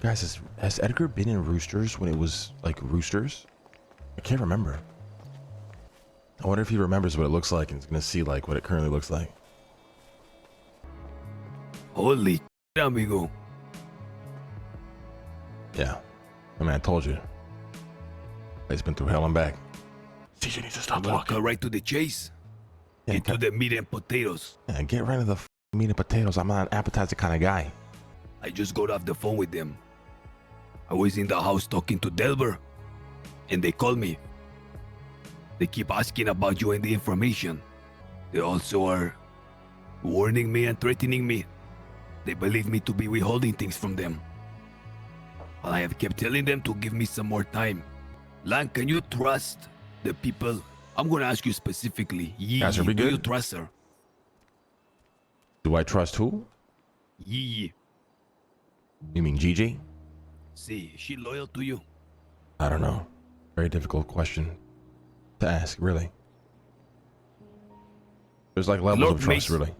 Guys, has Edgar been in Roosters when it was like Roosters? I can't remember. I wonder if he remembers what it looks like and is gonna see like what it currently looks like. Holy shit, amigo. Yeah. I mean, I told you. He's been through hell and back. CJ needs to stop I'm gonna talking. cut right to the chase. Yeah, Into the meat and potatoes. Yeah, get rid of the meat and potatoes. I'm not an appetizer kind of guy. I just got off the phone with them. I was in the house talking to Delbert, and they called me. They keep asking about you and the information. They also are warning me and threatening me. They believe me to be withholding things from them. But I have kept telling them to give me some more time. Lan, can you trust the people? I'm gonna ask you specifically. Guys, are we Do good? you trust her? Do I trust who? Yee. You mean Gigi? See, is she loyal to you? I don't know. Very difficult question to ask, really. There's like levels Lord of trust, Mason. really.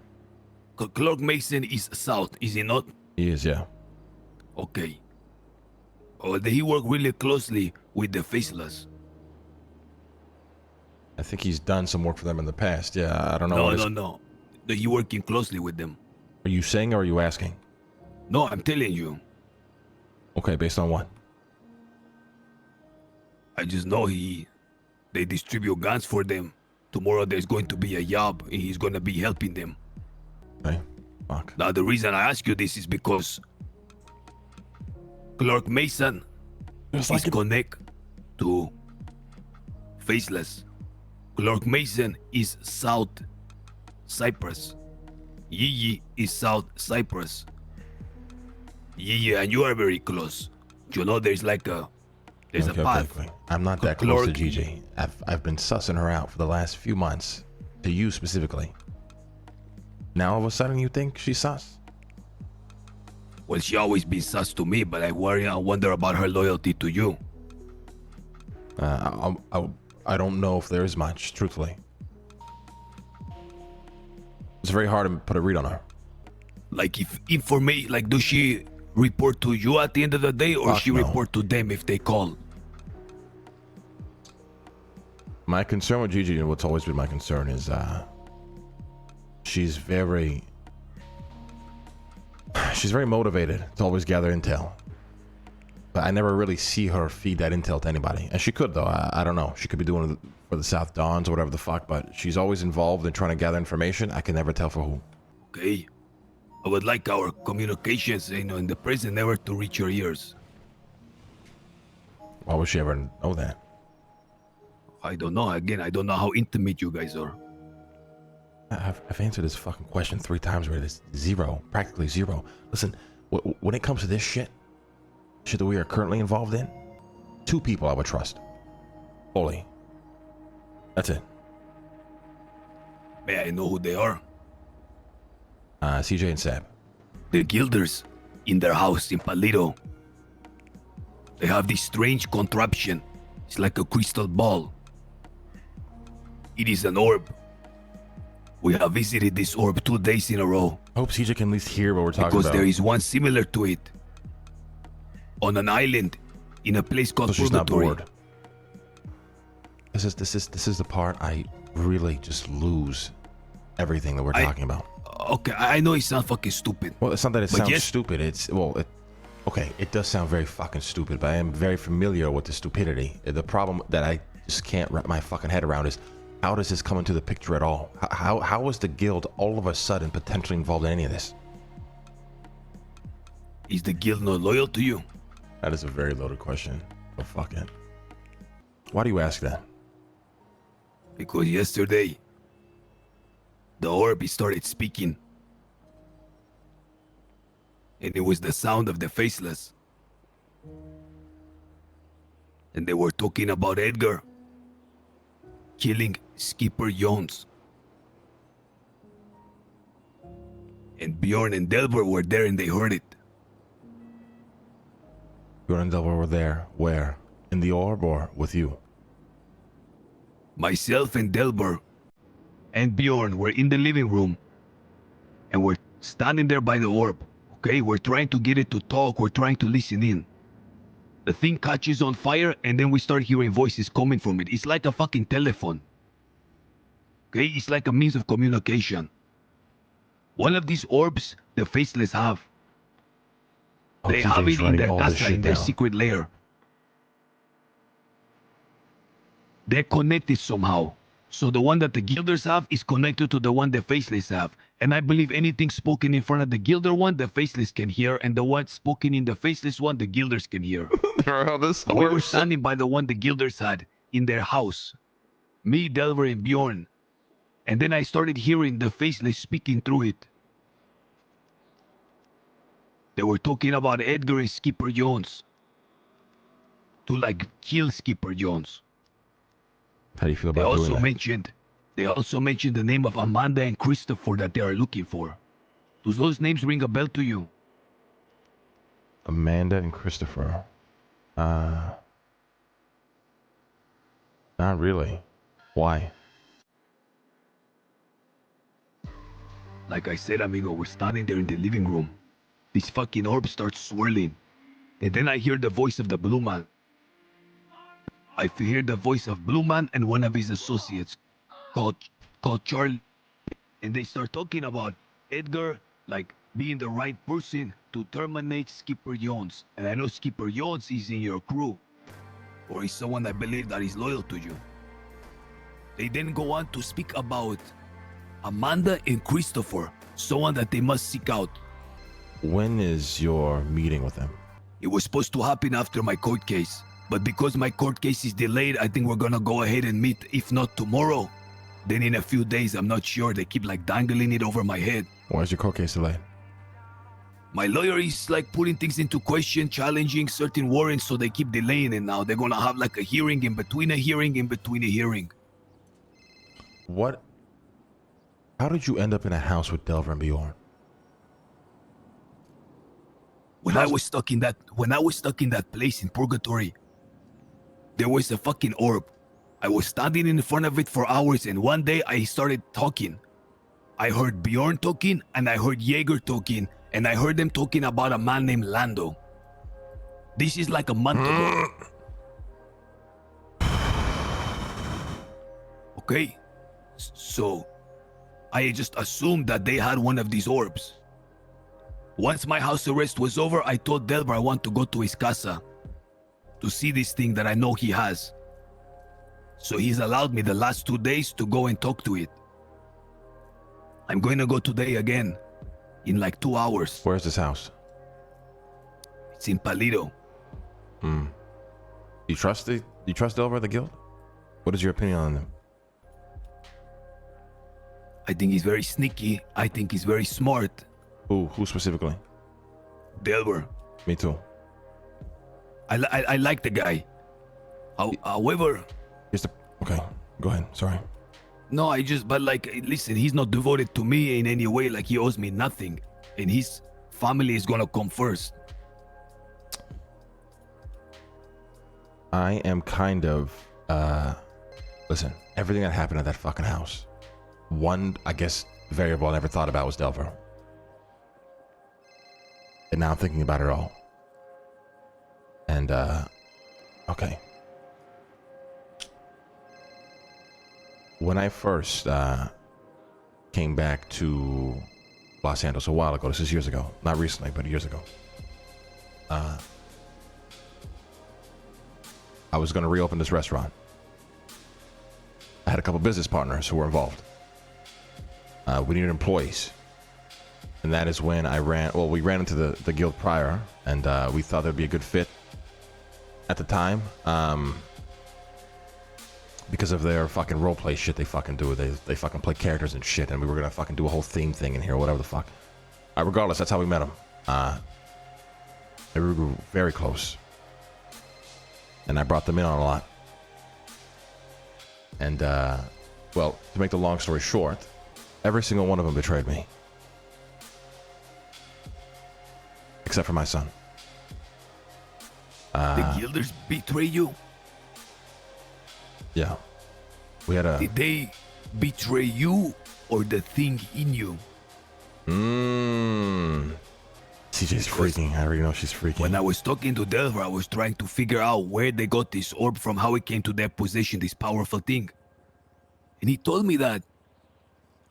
Clark Mason is south, is he not? He is, yeah. Okay. Oh, he work really closely with the Faceless. I think he's done some work for them in the past. Yeah, I don't know. No. He working closely with them. Are you saying or are you asking? No, I'm telling you. Okay, based on what? I just know they distribute guns for them. Tomorrow there's going to be a job and he's gonna be helping them. Okay, fuck. Now the reason I ask you this is because Clark Mason It's is connect to Faceless. Clark Mason is South Cyprus. Yee is South Cyprus. Yee and you are very close. You know there's like a path. Okay. I'm not that close to Gigi. I've been sussing her out for the last few months. To you specifically. Now all of a sudden you think she's sus? Well, she always been sus to me, but I wonder about her loyalty to you. I don't know if there is much, truthfully. It's very hard to put a read on her. Like does she report to you at the end of the day, or Fuck she no. report to them if they call? My concern with Gigi, and what's always been my concern, is she's very motivated to always gather intel. But I never really see her feed that intel to anybody. And she could, though. I don't know. She could be doing it for the South Dawns or whatever the fuck, but she's always involved in trying to gather information. I can never tell for who. Okay. I would like our communications, in the present never to reach your ears. Why would she ever know that? I don't know. Again, I don't know how intimate you guys are. I've answered this fucking question 3 times already. It's zero. Practically zero. Listen, when it comes to this shit that we are currently involved in, 2 people I would trust. Fully. That's it. May I know who they are? CJ and Sab. The Guilders in their house in Palito. They have this strange contraption. It's like a crystal ball. It is an orb. We have visited this orb 2 days in a row. I hope CJ can at least hear what we're talking Because about. there is one similar to it. On an island in a place called So she's not Purgatory. bored. This is the part I really just lose everything that we're talking about. Okay, I know it sounds fucking stupid. Well, it's not that it But sounds yes- stupid. Okay, it does sound very fucking stupid, but I am very familiar with the stupidity. The problem that I just can't wrap my fucking head around is, how does this come into the picture at all? How is the guild all of a sudden potentially involved in any of this? Is the guild not loyal to you? That is a very loaded question, but fuck it. Why do you ask that? Because yesterday, the orb started speaking. And it was the sound of the Faceless. And they were talking about Edgar killing Skipper Jones. And Bjorn and Delbert were there and they heard it. You and Delver were there. Where? In the orb or with you? Myself and Delbert and Bjorn were in the living room. And we're standing there by the orb, Okay, we're trying to get it to talk, we're trying to listen in. The thing catches on fire and then we start hearing voices coming from it. It's like a fucking telephone. Okay, it's like a means of communication. One of these orbs, the Faceless have. Oh, They have TJ's it in writing their all this casa, shit in their down. secret lair. They're connected somehow. So the one that the Guilders have is connected to the one the Faceless have. And I believe anything spoken in front of the Guilder one, the Faceless can hear. And the one spoken in the Faceless one, the Guilders can hear. How this We were standing by the one the Guilders had in their house. Me, Delver, and Bjorn. And then I started hearing the Faceless speaking through it. They were talking about Edgar and Skipper Jones. To like kill Skipper Jones. How do you feel They about doing also that? mentioned the name of Amanda and Christopher that they are looking for. Do those names ring a bell to you? Amanda and Christopher. Not really. Why? Like I said, amigo, we're standing there in the living room. This fucking orb starts swirling. And then I hear the voice of the Blue Man. I hear the voice of Blue Man and one of his associates called Charlie. And they start talking about Edgar, like, being the right person to terminate Skipper Jones. And I know Skipper Jones is in your crew. Or is someone I believe that is loyal to you. They then go on to speak about Amanda and Christopher, someone that they must seek out. When is your meeting with them? It was supposed to happen after my court case. But because my court case is delayed, I think we're gonna go ahead and meet, if not tomorrow, then in a few days. I'm not sure. They keep like dangling it over my head. Why is your court case delayed? My lawyer is like putting things into question, challenging certain warrants, so they keep delaying it now. They're gonna have like a hearing in between a hearing in between a hearing. What? How did you end up in a house with Delver and Bjorn? When I was stuck in that place in Purgatory, there was a fucking orb. I was standing in front of it for hours, and one day I started talking. I heard Bjorn talking, and I heard Jaeger talking, and I heard them talking about a man named Lando. This is like a month ago. Okay, so I just assumed that they had one of these orbs. Once my house arrest was over, I told Delver I want to go to his casa to see this thing that I know he has. So he's allowed me the last 2 days to go and talk to it. I'm going to go today again, in like 2 hours. Where's this house? It's in Palito. You trust Delver, the guild? What is your opinion on them? I think he's very sneaky. I think he's very smart. Who specifically? Delver. Me too. I like the guy. However, okay, go ahead. Sorry. no, but like, listen, he's not devoted to me in any way. Like, he owes me nothing. And his family is gonna come first. I am kind of, listen, everything that happened at that fucking house, one, I guess, variable I never thought about was Delver. And now I'm thinking about it all. And, okay. When I first came back to Los Angeles a while ago, this is years ago, not recently, but years ago, I was going to reopen this restaurant. I had a couple business partners who were involved. We needed employees. And that is when we ran into the guild prior, and we thought there'd be a good fit at the time. Because of their fucking roleplay shit they fucking do. They fucking play characters and shit, and we were gonna fucking do a whole theme thing in here, whatever the fuck. Regardless, that's how we met them. We grew very close. And I brought them in on a lot. And, well, to make the long story short, every single one of them betrayed me. Except for my son. The Guilders betray you? Yeah. We had a... Did they betray you or the thing in you? CJ's freaking. I already know she's freaking. When I was talking to Delver, I was trying to figure out where they got this orb from, how it came to their possession, this powerful thing. And he told me that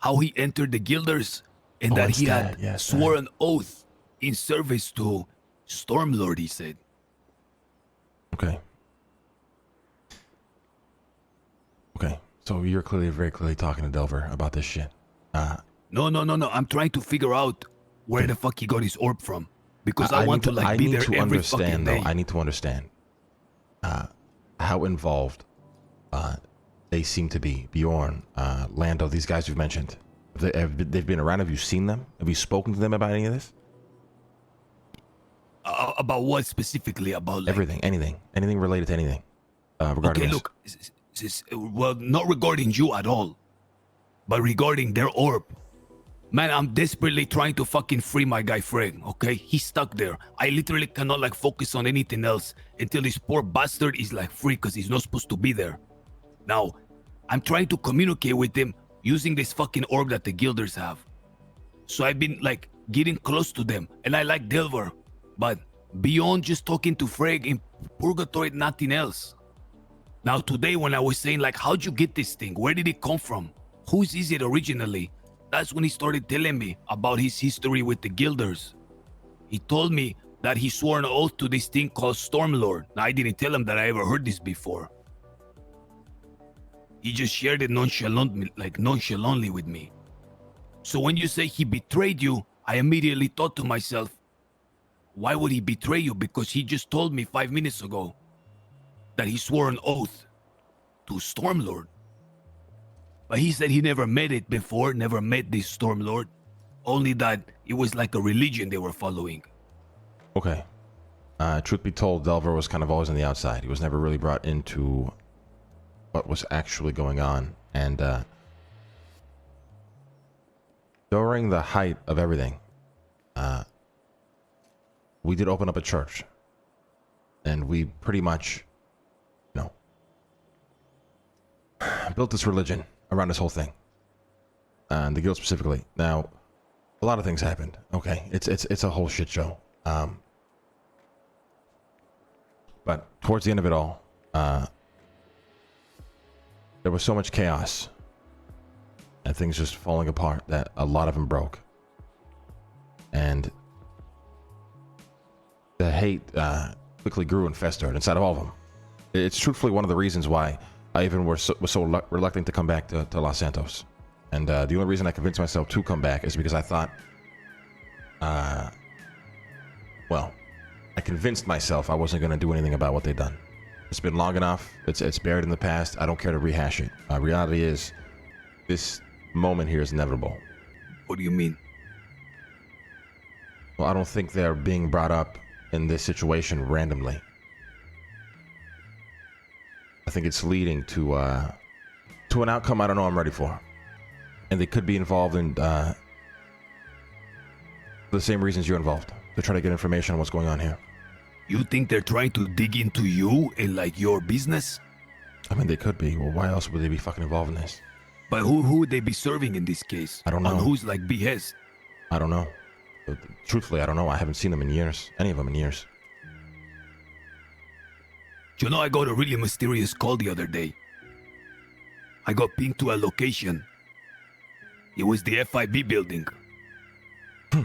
how he entered the Guilders and that he had sworn an oath in service to Stormlord, he said. Okay. Okay. So you're very clearly talking to Delver about this shit. No. I'm trying to figure out where the fuck he got his orb from. Because I want to like be there every fucking day. I need to understand how involved they seem to be. Bjorn, Lando, these guys you've mentioned. They've been around. Have you seen them? Have you spoken to them about any of this? About what specifically? About like, everything, anything related to anything. Regarding okay, this. look, well, not regarding you at all, but regarding their orb. Man, I'm desperately trying to fucking free my guy Freg, okay? He's stuck there. I literally cannot like focus on anything else until this poor bastard is like free because he's not supposed to be there. Now, I'm trying to communicate with him using this fucking orb that the Guilders have. So I've been like getting close to them, and I like Delver, but beyond just talking to Freg in Purgatory, nothing else. Now today when I was saying like, how'd you get this thing? Where did it come from? Whose is it originally? That's when he started telling me about his history with the Guilders. He told me that he swore an oath to this thing called Stormlord. Now I didn't tell him that I ever heard this before. He just shared it nonchalantly with me. So when you say he betrayed you, I immediately thought to myself, why would he betray you? Because he just told me 5 minutes ago that he swore an oath to Stormlord. But he said he never met it before, never met this Stormlord. Only that it was like a religion they were following. Okay. Truth be told, Delver was kind of always on the outside. He was never really brought into what was actually going on. And during the height of everything, we did open up a church. And we pretty much, built this religion around this whole thing, and the guild specifically. Now, a lot of things happened. Okay, it's a whole shit show. But towards the end of it all, there was so much chaos and things just falling apart that a lot of them broke, and the hate quickly grew and festered inside of all of them. It's truthfully one of the reasons why I even was so reluctant to come back to Los Santos. And the only reason I convinced myself to come back is because I thought, well, I convinced myself I wasn't going to do anything about what they'd done. It's been long enough. It's buried in the past. I don't care to rehash it. Reality is, this moment here is inevitable. What do you mean? Well, I don't think they're being brought up in this situation randomly. I think it's leading to an outcome I don't know I'm ready for. And they could be involved in the same reasons you're involved, to try to get information on what's going on here. You think they're trying to dig into you and like your business? I mean, they could be. Well, why else would they be fucking involved in this? But who would they be serving in this case? I don't know. On who's like behest? I don't know. But truthfully, I don't know. I haven't seen them in years. Any of them in years. You know, I got a really mysterious call the other day. I got pinged to a location. It was the FIB building. Who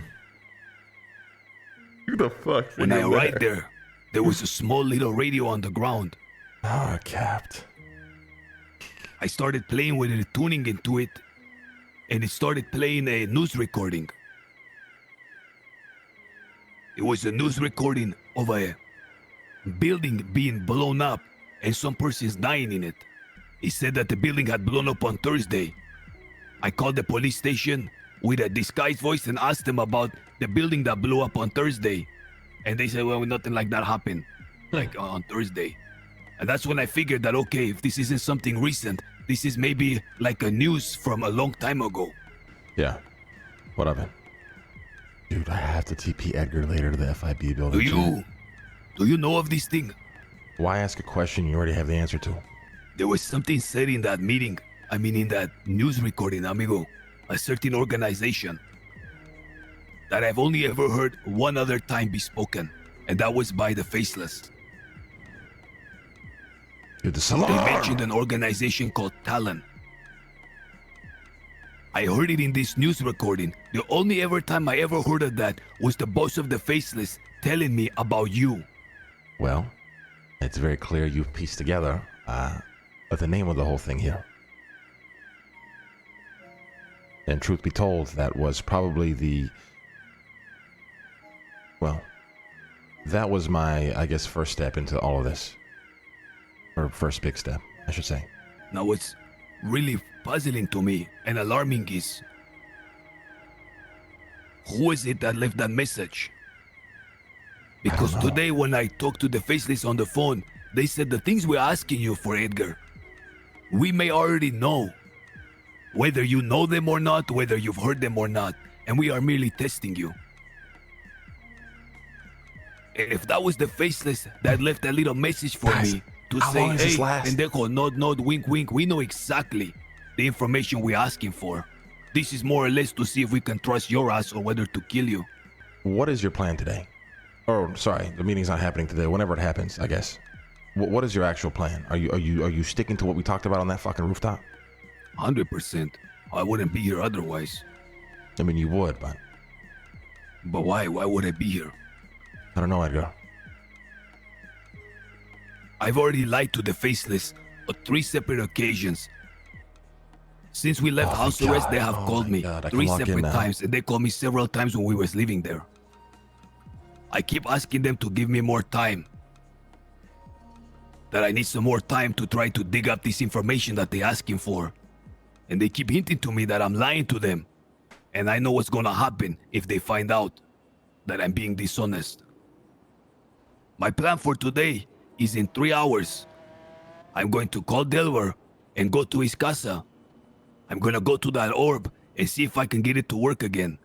the fuck? When I arrived there was a small little radio on the ground. Ah, Capt. I started playing with it, tuning into it, and it started playing a news recording. It was a news recording of a building being blown up and some persons dying in it. He said that the building had blown up on Thursday. I called the police station with a disguised voice and asked them about the building that blew up on Thursday. And they said, well, nothing like that happened, like on Thursday. And that's when I figured that, okay, if this isn't something recent, this is maybe like a news from a long time ago. Yeah. What of it? Dude, I have to TP Edgar later to the FIB building. Do you know of this thing? Why ask a question you already have the answer to? There was something said in that meeting. I mean, in that news recording, amigo. A certain organization that I've only ever heard one other time be spoken, and that was by the Faceless. Dude, the They mentioned an organization called Talon. I heard it in this news recording. The only ever time I ever heard of that was the boss of the Faceless telling me about you. Well, it's very clear you've pieced together the name of the whole thing here. And truth be told, that was probably that was my, I guess, first step into all of this. Or first big step, I should say. Now what's really puzzling to me and alarming is, who is it that left that message? Because today when I talked to the Faceless on the phone, they said the things we're asking you for, Edgar, we may already know. Whether you know them or not, whether you've heard them or not, and we are merely testing you. And if that was the Faceless that left that little message for me to say, hey, pendejo, nod, wink, wink, we know exactly the information we're asking for. This is more or less to see if we can trust your ass or whether to kill you. What is your plan today? Oh, sorry, the meeting's not happening today. Whenever it happens, I guess. What is your actual plan? Are you sticking to what we talked about on that fucking rooftop? 100%. I wouldn't be here otherwise. I mean, you would, but... But why? Why would I be here? I don't know, Edgar. I've already lied to the Faceless on 3 separate occasions. Since we left house arrest, they have called me 3 separate times, and they called me several times when we was living there. I keep asking them to give me more time. That I need some more time to try to dig up this information that they're asking for. And they keep hinting to me that I'm lying to them. And I know what's gonna happen if they find out that I'm being dishonest. My plan for today is in 3 hours. I'm going to call Delver and go to his casa. I'm gonna go to that orb and see if I can get it to work again.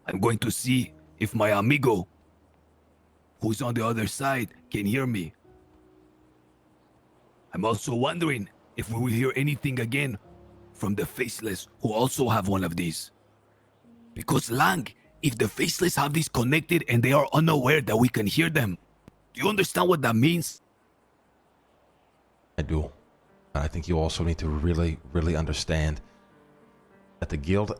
I'm going to see if my amigo, who's on the other side, can hear me. I'm also wondering if we will hear anything again from the Faceless, who also have one of these. Because Lang, if the Faceless have these connected and they are unaware that we can hear them, do you understand what that means? I do. But I think you also need to really, really understand that the guild,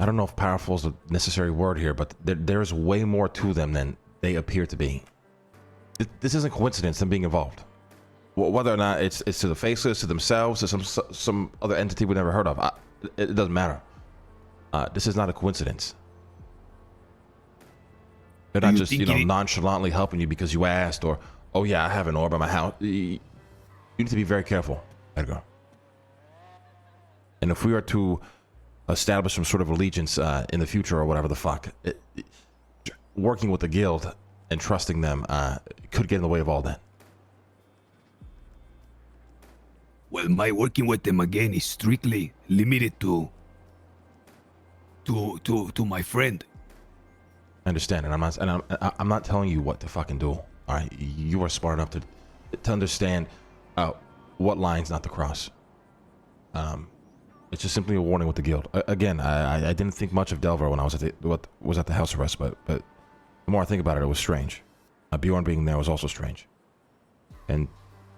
I don't know if powerful is a necessary word here, but there's way more to them than they appear to be. This isn't coincidence, them being involved. Whether or not it's to the Faceless, to themselves, to some other entity we never heard of, it doesn't matter. This is not a coincidence. They're not just, nonchalantly helping you because you asked, or, oh yeah, I have an orb at my house. You need to be very careful, Edgar. And if we are to establish some sort of allegiance in the future or whatever the fuck, working with the guild and trusting them could get in the way of all that. Well, my working with them again is strictly limited to my friend. I understand, and I'm not telling you what to fucking do. All right, you are smart enough to understand what lines not to cross. It's just simply a warning with the guild. Again, I didn't think much of Delver when I was at the house arrest, but the more I think about it, it was strange. Bjorn being there was also strange, and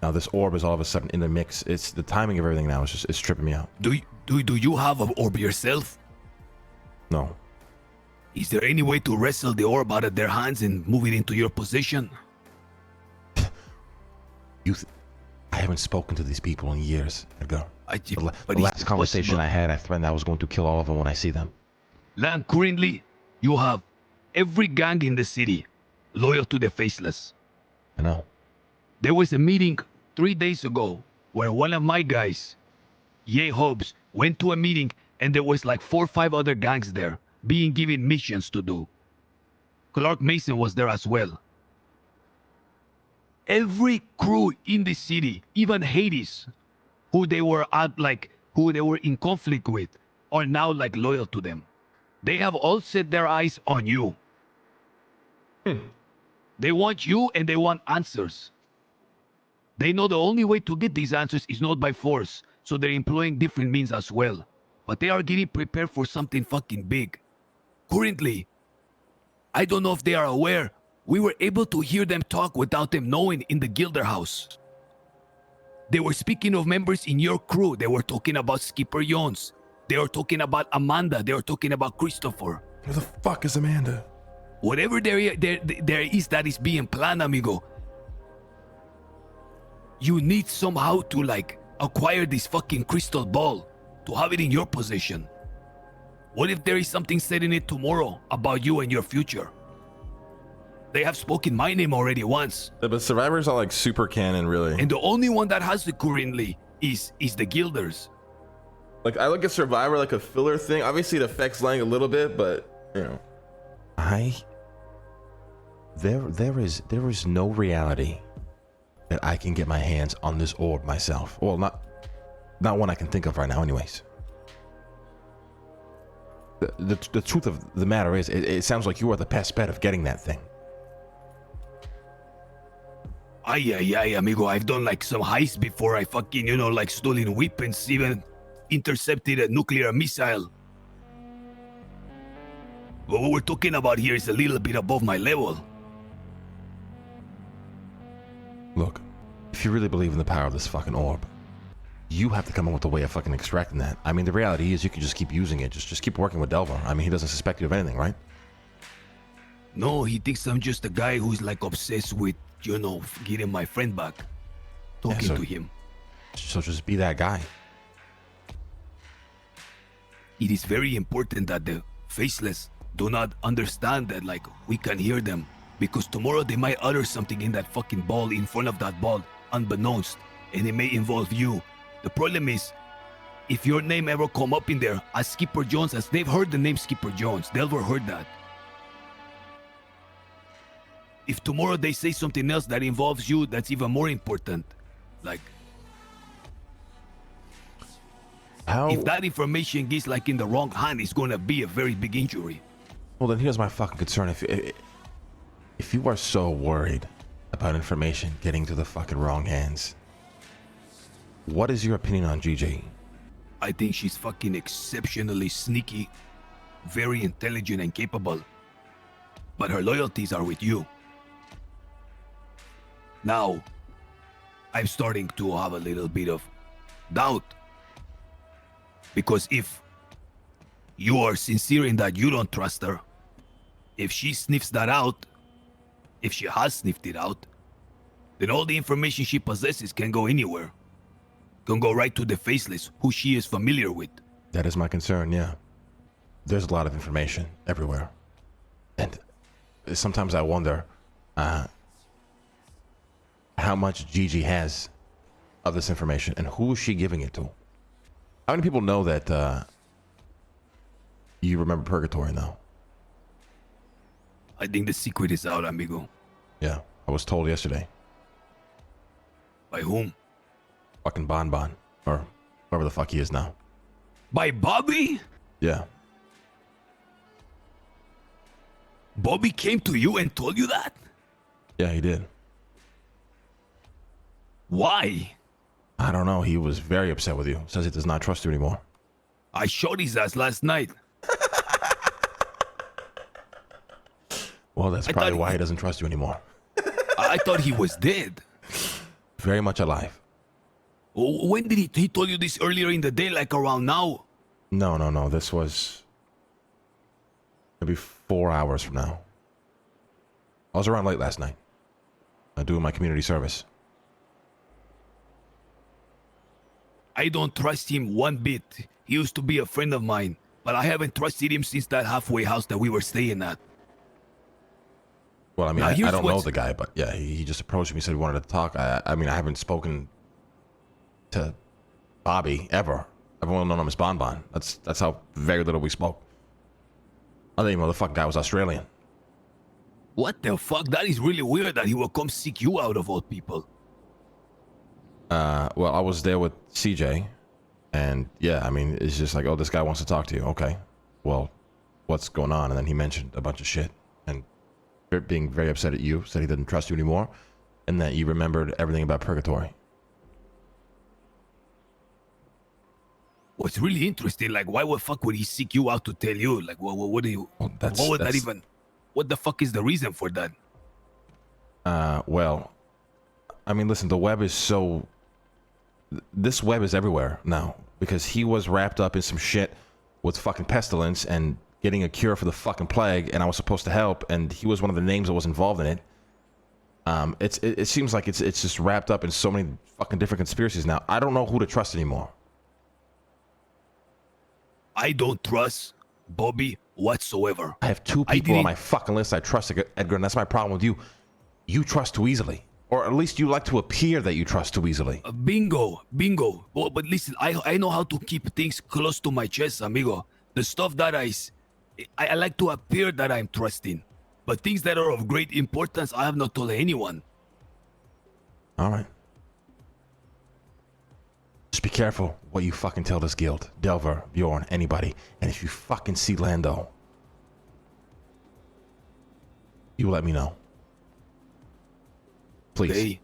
now this orb is all of a sudden in the mix. It's the timing of everything now is just tripping me out. Do you have an orb yourself? No. Is there any way to wrestle the orb out of their hands and move it into your possession? I haven't spoken to these people in years, Edgar. The last conversation I had, I threatened I was going to kill all of them when I see them. Lan, currently, you have every gang in the city loyal to the Faceless. I know. There was a meeting 3 days ago where one of my guys, Ye Hobbs, went to a meeting and there was like 4 or 5 other gangs there being given missions to do. Clark Mason was there as well. Every crew in the city, even Hades, who they were in conflict with, are now like loyal to them. They have all set their eyes on you. They want you and they want answers. They know the only way to get these answers is not by force, so they're employing different means as well. But they are getting prepared for something fucking big. Currently, I don't know if they are aware, we were able to hear them talk without them knowing in the Gilder house. They were speaking of members in your crew. They were talking about Skipper Jones. They were talking about Amanda. They were talking about Christopher. Who the fuck is Amanda? Whatever there is that is being planned, amigo, you need somehow to like acquire this fucking crystal ball to have it in your possession. What if there is something said in it tomorrow about you and your future? They have spoken my name already once. Yeah, but Survivors are like super canon, really. And the only one that has it currently is the Guilders. Like, I look at Survivor like a filler thing. Obviously, it affects Lang a little bit, but, you know. There is no reality that I can get my hands on this orb myself. Well, not one I can think of right now, anyways. The truth of the matter is, it sounds like you are the best bet of getting that thing. Ay, amigo, I've done like some heists before. I fucking, like stolen weapons, even intercepted a nuclear missile. But what we're talking about here is a little bit above my level. Look, if you really believe in the power of this fucking orb, you have to come up with a way of fucking extracting that. I mean, the reality is you can just keep using it. Just keep working with Delver. I mean, he doesn't suspect you of anything, right? No, he thinks I'm just a guy who's like obsessed with, getting my friend back. Talking to him. So just be that guy. It is very important that the Faceless do not understand that, like, we can hear them. Because tomorrow they might utter something in that fucking ball, in front of that ball, unbeknownst. And it may involve you. The problem is, if your name ever come up in there as Skipper Jones, as they've heard the name Skipper Jones, Delver heard that. If tomorrow they say something else that involves you, that's even more important. Like, if that information gets like in the wrong hand, it's gonna be a very big injury. Well, then here's my fucking concern. If you are so worried about information getting to the fucking wrong hands, what is your opinion on GG? I think she's fucking exceptionally sneaky, very intelligent and capable. But her loyalties are with you. Now, I'm starting to have a little bit of doubt. Because if you are sincere in that you don't trust her, if she sniffs that out, if she has sniffed it out, then all the information she possesses can go anywhere. Can go right to the Faceless, who she is familiar with. That is my concern, yeah. There's a lot of information everywhere. And sometimes I wonder how much Gigi has of this information and who is she giving it to? How many people know that you remember Purgatory now? I think the secret is out, amigo. Yeah, I was told yesterday. By whom? Fucking Bon Bon, or whoever the fuck he is now. By Bobby? Yeah. Bobby came to you and told you that? Yeah, he did. Why? I don't know. He was very upset with you. Says he does not trust you anymore. I shot his ass last night. Well, that's probably why he doesn't trust you anymore. I thought he was dead. Very much alive. When did he told you this earlier in the day, like around now? No. This was maybe 4 hours from now. I was around late last night. Doing my community service. I don't trust him one bit. He used to be a friend of mine, but I haven't trusted him since that halfway house that we were staying at. Well, I mean, I don't know the guy, but yeah, he just approached me, said he wanted to talk. I mean, I haven't spoken to Bobby ever. I've only known him as Bon Bon. That's how very little we spoke. I think the motherfucking guy was Australian. What the fuck? That is really weird that he will come seek you out of all people. Well, I was there with CJ, and yeah, I mean, it's just like, oh, this guy wants to talk to you. Okay, well, what's going on? And then he mentioned a bunch of shit, and being very upset at you, said he didn't trust you anymore, and that you remembered everything about Purgatory. What's really interesting, like, why the fuck would he seek you out to tell you? Like, what do you? Well, What would that even? What the fuck is the reason for that? Well, I mean, listen, the web is so... This web is everywhere now because he was wrapped up in some shit with fucking pestilence and getting a cure for the fucking plague, and I was supposed to help, and he was one of the names that was involved in it. It seems like it's just wrapped up in so many fucking different conspiracies now. I don't know who to trust anymore. I don't trust Bobby whatsoever. I have two people on my fucking list I trust, Edgar, and that's my problem with you. You trust too easily. Or at least you like to appear that you trust too easily. Bingo. But listen, I know how to keep things close to my chest, amigo. The stuff that I like to appear that I'm trusting. But things that are of great importance, I have not told anyone. All right. Just be careful what you fucking tell this guild. Delver, Bjorn, anybody. And if you fucking see Lando, you let me know. Please. Okay.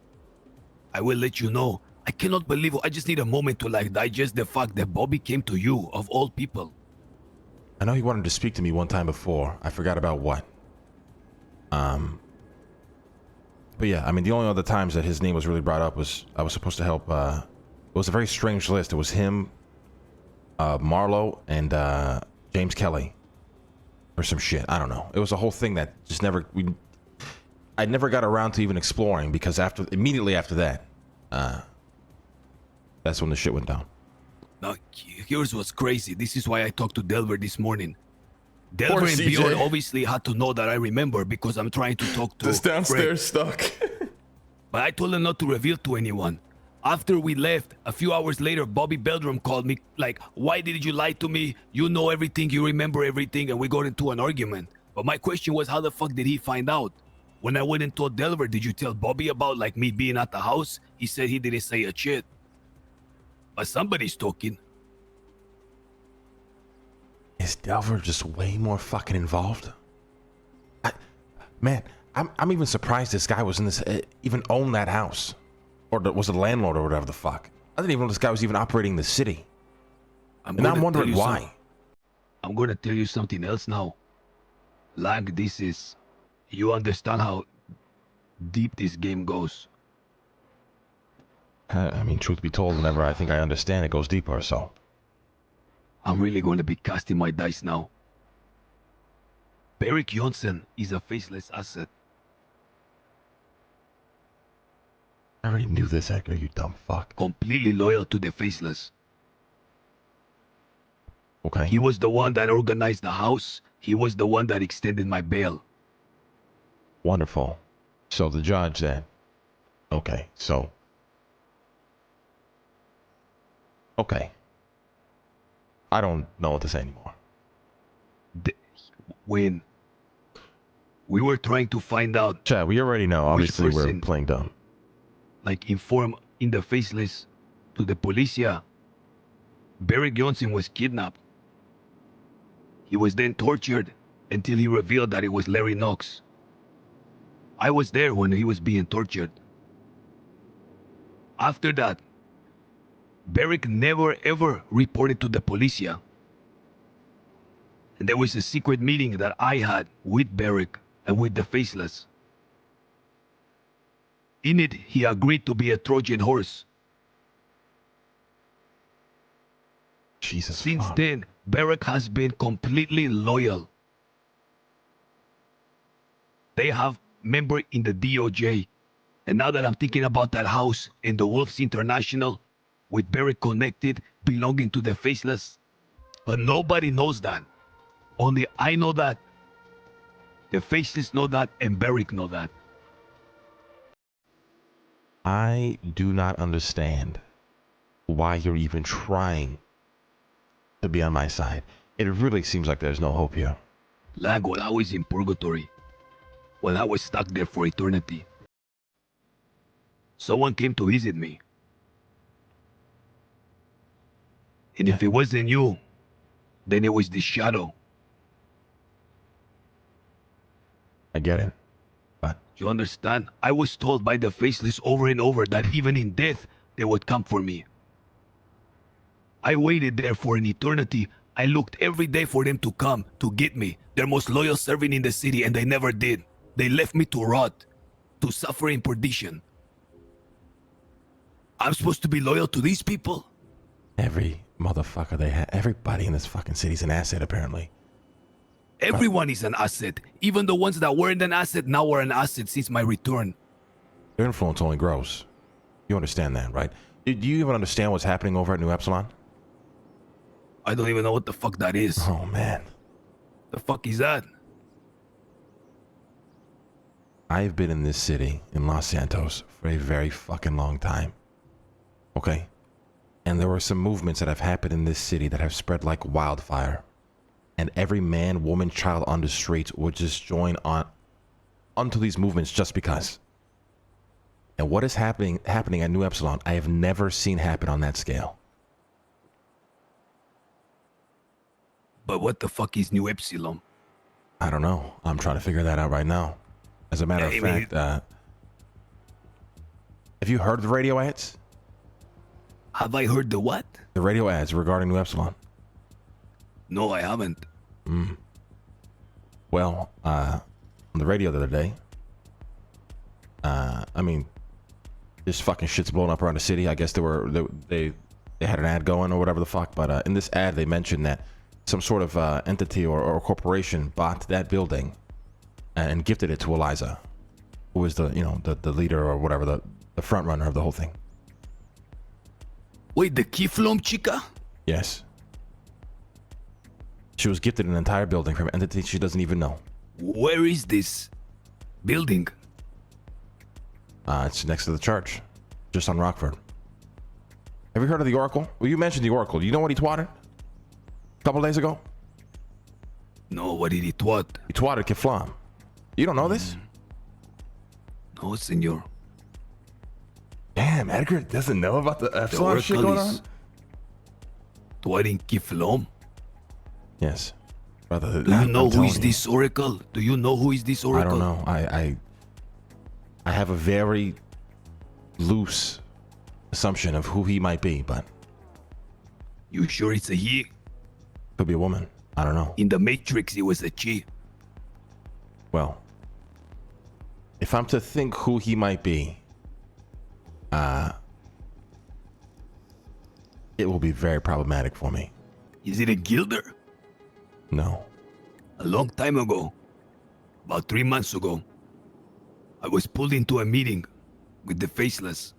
I will let you know. I cannot believe it. I just need a moment to like digest the fact that Bobby came to you, of all people. I know he wanted to speak to me one time before. I forgot about what. But yeah, I mean, the only other times that his name was really brought up was I was supposed to help. It was a very strange list. It was him, Marlowe, and James Kelly, or some shit. I don't know. It was a whole thing that just never I never got around to even exploring because immediately after that, that's when the shit went down. Now, here's what's crazy. This is why I talked to Delver this morning. Delver and Bjorn obviously had to know that I remember because I'm trying to talk to this downstairs Fred. stuck. But I told him not to reveal to anyone. After we left, a few hours later, Bobby Beldrum called me like, why did you lie to me? You know everything, you remember everything, and we got into an argument. But my question was, how the fuck did he find out? When I went and told Delver, did you tell Bobby about like me being at the house? He said he didn't say a shit. But somebody's talking. Is Delver just way more fucking involved? Man, I'm even surprised this guy was in this, even owned that house. Or was a landlord or whatever the fuck. I didn't even know this guy was even operating the city. And I'm wondering why. I'm gonna tell you something else now. Like this is, you understand how deep this game goes. I mean, truth be told, whenever I think I understand, it goes deeper, so. I'm really going to be casting my dice now. Beric Johnson is a faceless asset. I already knew this, Edgar, you dumb fuck. Completely loyal to the faceless. Okay. He was the one that organized the house. He was the one that extended my bail. Wonderful. So the judge then. Okay, so. Okay. I don't know what to say anymore. When we were trying to find out. Chad, we already know. Obviously, we're playing dumb. Like inform in the faceless to the policia. Beric Johnson was kidnapped. He was then tortured until he revealed that it was Larry Knox. I was there when he was being tortured. After that, Beric never ever reported to the policia. And there was a secret meeting that I had with Beric and with the faceless. In it, he agreed to be a Trojan horse. Jesus. Since then, Beric has been completely loyal. They have member in the DOJ. And now that I'm thinking about that house in the Wolves International, with Beric connected, belonging to the faceless. But nobody knows that. Only I know that. The faceless know that, and Beric know that. I do not understand why you're even trying to be on my side. It really seems like there's no hope here. Like when I was in purgatory, when I was stuck there for eternity, someone came to visit me. And if it wasn't you, then it was the shadow. I get it, but... You understand? I was told by the faceless over and over that even in death, they would come for me. I waited there for an eternity. I looked every day for them to come, to get me. Their most loyal servant in the city, and they never did. They left me to rot, to suffer in perdition. I'm supposed to be loyal to these people? Every motherfucker they have, everybody in this fucking city's an asset, apparently. Everyone is an asset. Even the ones that weren't an asset now are an asset since my return. Their influence only grows. You understand that, right? Do you even understand what's happening over at New Epsilon? I don't even know what the fuck that is. Oh, man. The fuck is that? I've been in this city, in Los Santos, for a very fucking long time. Okay? And there were some movements that have happened in this city that have spread like wildfire. And every man, woman, child on the streets would just join on onto these movements just because. And what is happening at New Epsilon, I have never seen happen on that scale. But what the fuck is New Epsilon? I don't know. I'm trying to figure that out right now. As a matter of fact, have you heard the radio ads? Have I heard the what? The radio ads regarding New Epsilon. No, I haven't. Well, on the radio the other day, I mean, this fucking shit's blowing up around the city. I guess they had an ad going or whatever the fuck. But in this ad, they mentioned that some sort of entity or corporation bought that building and gifted it to Eliza, who was the leader or whatever, the front runner of the whole thing. Wait, the Kiflom chica? Yes. She was gifted an entire building from an entity she doesn't even know. Where is this building? It's next to the church, just on Rockford. Have you heard of the Oracle? Well, you mentioned the Oracle. Do you know what he twatted a couple days ago? No, what did he twat? He twatted Kiflam. You don't know this? No, senor. Damn, Edgar doesn't know about the epsilon shit going on? Twatting Kiflom? Yes. Brother, Do you know who is this Oracle? Do you know who is this Oracle? I don't know. I have a very loose assumption of who he might be, but You sure it's a he? could be a woman. I don't know. In the Matrix, it was a she. Well, if I'm to think who he might be, it will be very problematic for me. Is it a Gilder? No. A long time ago, about 3 months ago, I was pulled into a meeting with the Faceless.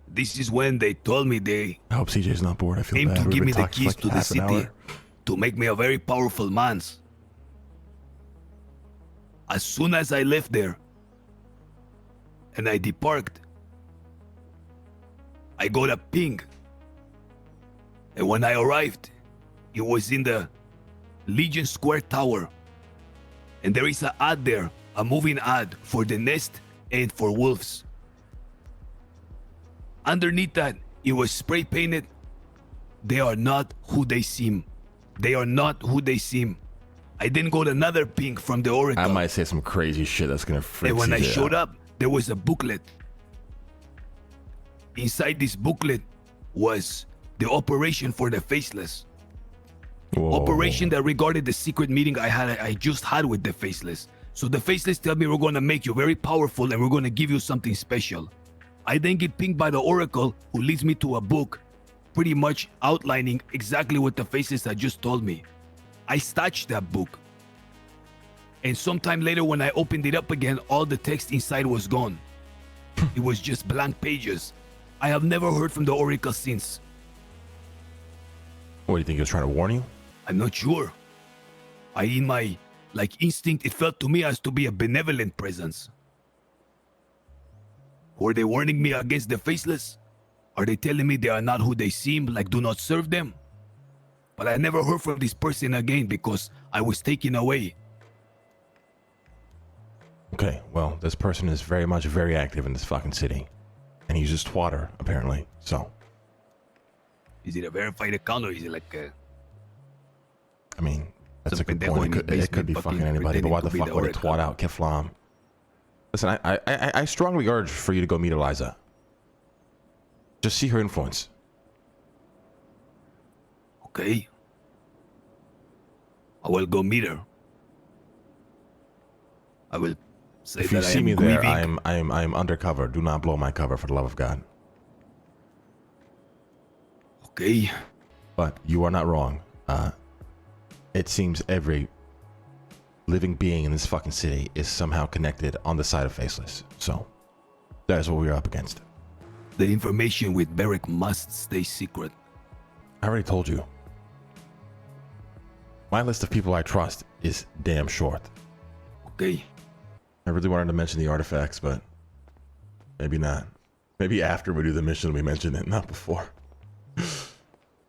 This is when they told me they I hope CJ's not bored. I feel aim bad. to We've give been me the talking keys for to like the half an city hour. to make me a very powerful man. As soon as I left there and I departed, I got a ping. And when I arrived, it was in the Legion Square Tower. And there is an ad there, a moving ad for the Nest and for Wolves. Underneath that, it was spray painted. They are not who they seem. They are not who they seem. I then got another ping from the Oracle. I might say some crazy shit that's gonna freak And when I CJ showed out. up, there was a booklet. Inside this booklet was the operation for the Faceless. Whoa. Operation that regarded the secret meeting I just had with the Faceless. So the Faceless tell me we're gonna make you very powerful and we're gonna give you something special. I then get pinged by the Oracle, who leads me to a book pretty much outlining exactly what the Faceless had just told me. I stashed that book. And sometime later when I opened it up again, all the text inside was gone. It was just blank pages. I have never heard from the Oracle since. What do you think he was trying to warn you? I'm not sure. In my instinct, it felt to me as to be a benevolent presence. Were they warning me against the Faceless? Are they telling me they are not who they seem, like do not serve them? But I never heard from this person again because I was taken away. Okay, well, this person is very active in this fucking city. And he's just twatter, apparently, so. Is it a verified account or is it like a... I mean, that's Some a good pendejo point. in the It could be basement fucking fucking anybody, but why the pretending fuck to be would the it twat out Kiflam? Listen, I strongly urge for you to go meet Eliza. Just see her influence. Okay. I will go meet her. I will say If you that I see am me there, grieving. I am undercover. Do not blow my cover for the love of God. Okay. But you are not wrong. It seems every living being in this fucking city is somehow connected on the side of Faceless. So that is what we are up against. The information with Beric must stay secret. I already told you. My list of people I trust is damn short. Okay. I really wanted to mention the artifacts, but maybe not. Maybe after we do the mission we mention it, not before.